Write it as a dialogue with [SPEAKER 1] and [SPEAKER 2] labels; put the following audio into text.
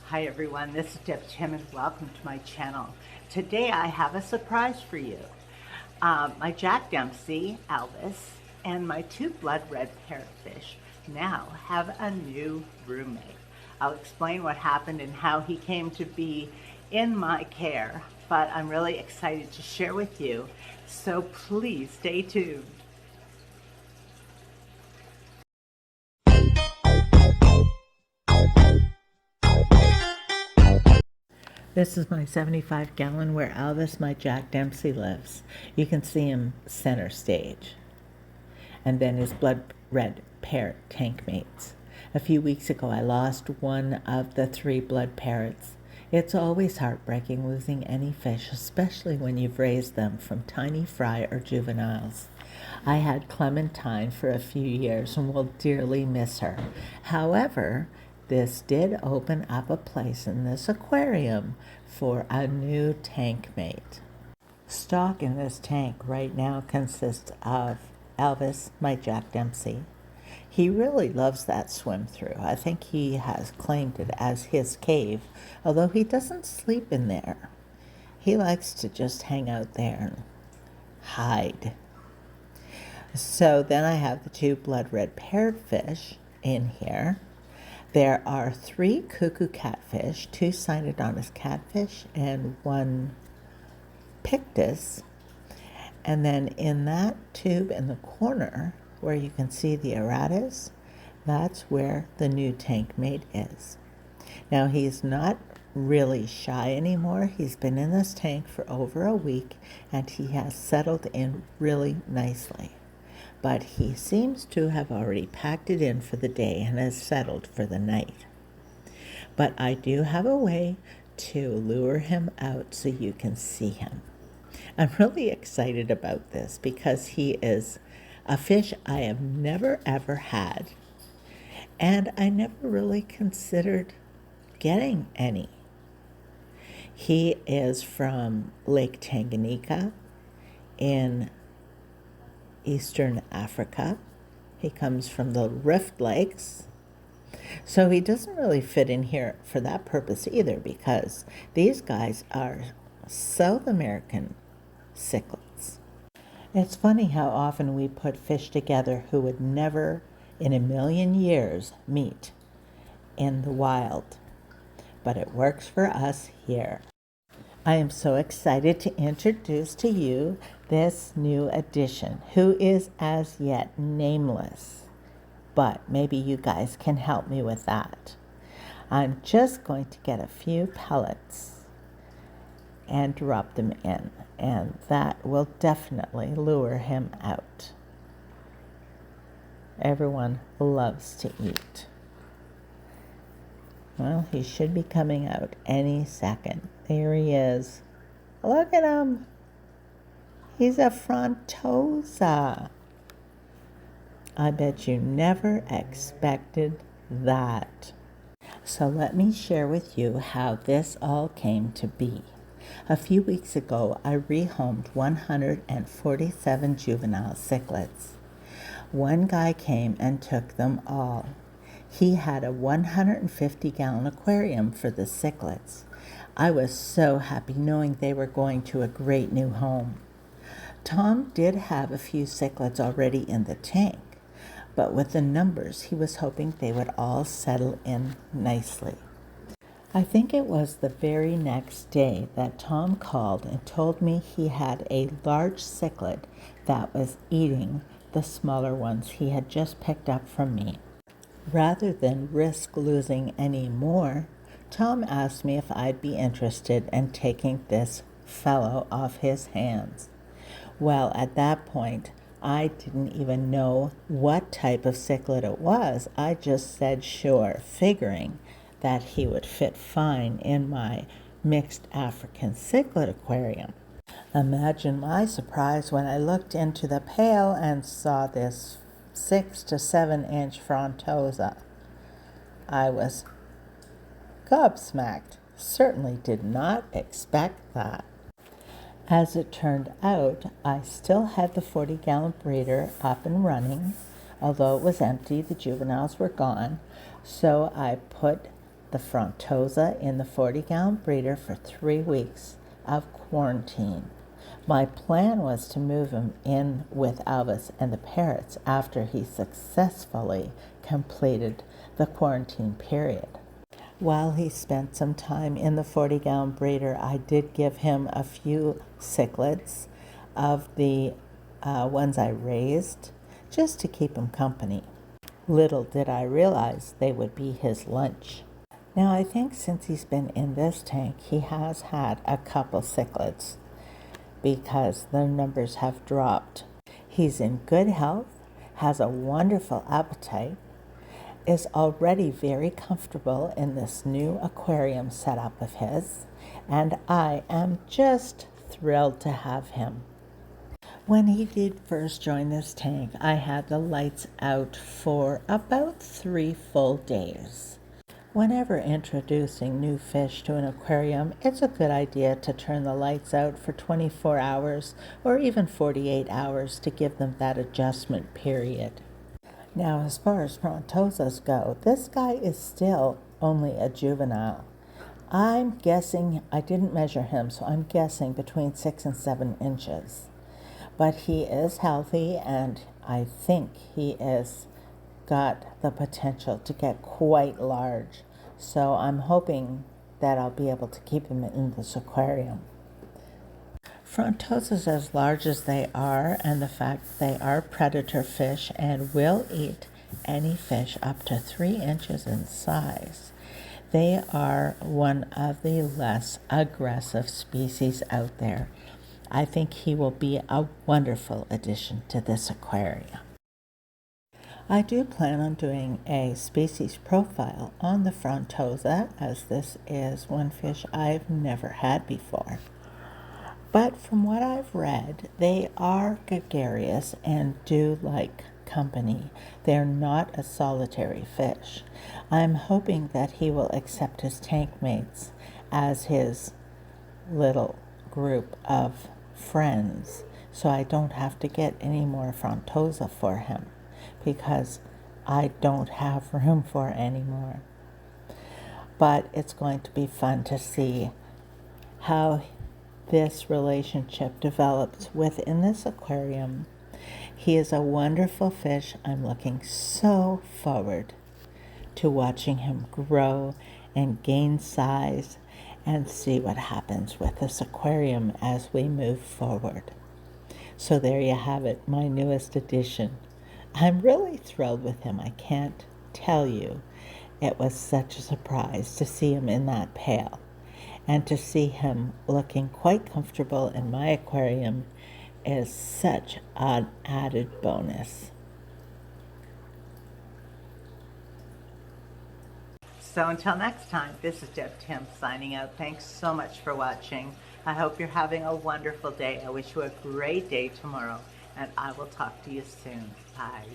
[SPEAKER 1] Hi everyone, this is Deb Tim and welcome to my channel. Today I have a surprise for you. My Jack Dempsey, Elvis, and my two blood red parrotfish now have a new roommate. I'll explain what happened and how he came to be in my care, but I'm really excited to share with you, so please stay tuned. This is my 75-gallon where Elvis, my Jack Dempsey, lives. You can see him center stage. And then his blood red parrot tank mates. A few weeks ago, I lost one of the three blood parrots. It's always heartbreaking losing any fish, especially when you've raised them from tiny fry or juveniles. I had Clementine for a few years and will dearly miss her. However, this did open up a place in this aquarium for a new tank mate. Stock in this tank right now consists of Elvis, my Jack Dempsey. He really loves that swim through. I think he has claimed it as his cave, although he doesn't sleep in there. He likes to just hang out there and hide. So then I have the two blood red parrotfish in here. There are three cuckoo catfish, two cynodontis catfish and one pictus. And then in that tube in the corner where you can see the aratus, that's where the new tank mate is. Now he's not really shy anymore. He's been in this tank for over a week and he has settled in really nicely. But he seems to have already packed it in for the day and has settled for the night. But I do have a way to lure him out so you can see him. I'm really excited about this because he is a fish I have never ever had, and I never really considered getting any. He is from Lake Tanganyika in Eastern Africa. He comes from the Rift Lakes. So he doesn't really fit in here for that purpose either, because these guys are South American cichlids. It's funny how often we put fish together who would never in a million years meet in the wild, but it works for us here. I am so excited to introduce to you this new addition, who is as yet nameless, but maybe you guys can help me with that. I'm just going to get a few pellets and drop them in, and that will definitely lure him out. Everyone loves to eat. Well, he should be coming out any second. There he is. Look at him. He's a frontosa. I bet you never expected that. So let me share with you how this all came to be. A few weeks ago, I rehomed 147 juvenile cichlids. One guy came and took them all. He had a 150-gallon aquarium for the cichlids. I was so happy knowing they were going to a great new home. Tom did have a few cichlids already in the tank, but with the numbers, he was hoping they would all settle in nicely. I think it was the very next day that Tom called and told me he had a large cichlid that was eating the smaller ones he had just picked up from me. Rather than risk losing any more, Tom asked me if I'd be interested in taking this fellow off his hands. Well, at that point, I didn't even know what type of cichlid it was. I just said sure, figuring that he would fit fine in my mixed African cichlid aquarium. Imagine my surprise when I looked into the pail and saw this 6 to 7 inch frontosa. I was gobsmacked. Certainly did not expect that. As it turned out, I still had the 40-gallon breeder up and running. Although it was empty, the juveniles were gone. So I put the Frontosa in the 40-gallon breeder for 3 weeks of quarantine. My plan was to move him in with Elvis and the parrots after he successfully completed the quarantine period. While he spent some time in the 40-gallon breeder, I did give him a few cichlids of the ones I raised, just to keep him company. Little did I realize they would be his lunch. Now, I think since he's been in this tank, he has had a couple cichlids because their numbers have dropped. He's in good health, has a wonderful appetite, is already very comfortable in this new aquarium setup of his, and I am just thrilled to have him. When he did first join this tank, I had the lights out for about 3 full days. Whenever introducing new fish to an aquarium, it's a good idea to turn the lights out for 24 hours or even 48 hours to give them that adjustment period. Now, as far as Frontosas go, this guy is still only a juvenile. I'm guessing, I didn't measure him, so I'm guessing between 6 and 7 inches. But he is healthy, and I think he is got the potential to get quite large. So I'm hoping that I'll be able to keep him in this aquarium. Frontosas, as large as they are, and the fact they are predator fish and will eat any fish up to 3 inches in size, they are one of the less aggressive species out there. I think he will be a wonderful addition to this aquarium. I do plan on doing a species profile on the Frontosa, as this is one fish I've never had before. But from what I've read, they are gregarious and do like company. They're not a solitary fish. I'm hoping that he will accept his tank mates as his little group of friends, so I don't have to get any more Frontosa for him, because I don't have room for any more. But it's going to be fun to see how this relationship develops within this aquarium. He is a wonderful fish. I'm looking so forward to watching him grow and gain size and see what happens with this aquarium as we move forward. So there you have it, my newest addition. I'm really thrilled with him. I can't tell you. It was such a surprise to see him in that pail, and to see him looking quite comfortable in my aquarium is such an added bonus. So until next time, this is Jack Dempsey signing out. Thanks so much for watching. I hope you're having a wonderful day. I wish you a great day tomorrow, and I will talk to you soon. Bye.